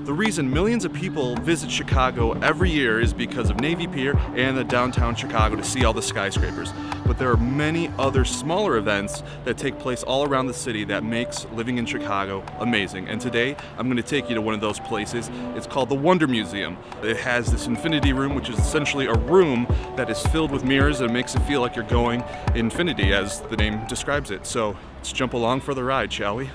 The reason millions of people visit Chicago every year is because of Navy Pier and the downtown Chicago to see all the skyscrapers. But there are many other smaller events that take place all around the city that makes living in Chicago amazing. And today I'm going to take you to one of those places. It's called the Wonder Museum. It has this infinity room, which is essentially a room that is filled with mirrors and makes it feel like you're going infinity, as the name describes it. So let's jump along for the ride, shall we?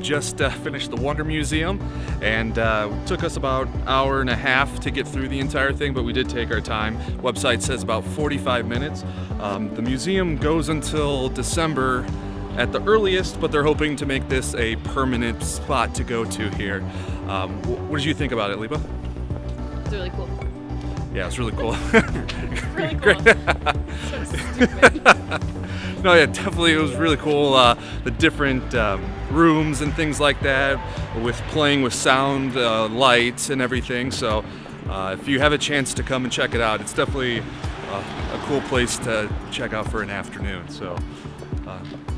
Just finished the Wonder Museum, and it took us about an hour and a half to get through the entire thing, but we did take our time. Website says about 45 minutes. The museum goes until December at the earliest, but they're hoping to make this a permanent spot to go to here. What did you think about it, Liba? It's really cool. Yeah, it's really cool. Really cool. So stupid. No, yeah, definitely, it was really cool. The different rooms and things like that, with playing with sound, lights, and everything. So, if you have a chance to come and check it out, it's definitely a cool place to check out for an afternoon. So,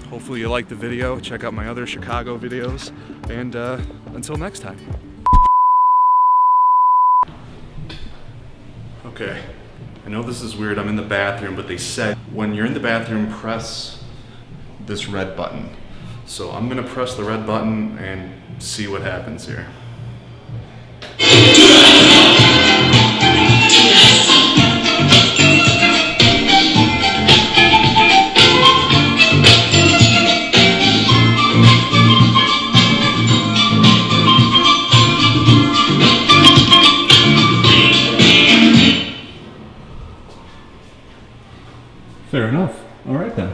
hopefully you like the video. Check out my other Chicago videos, and until next time. Okay. I know this is weird, I'm in the bathroom, but they said when you're in the bathroom, press this red button. So I'm gonna press the red button and see what happens here. Fair enough. All right then.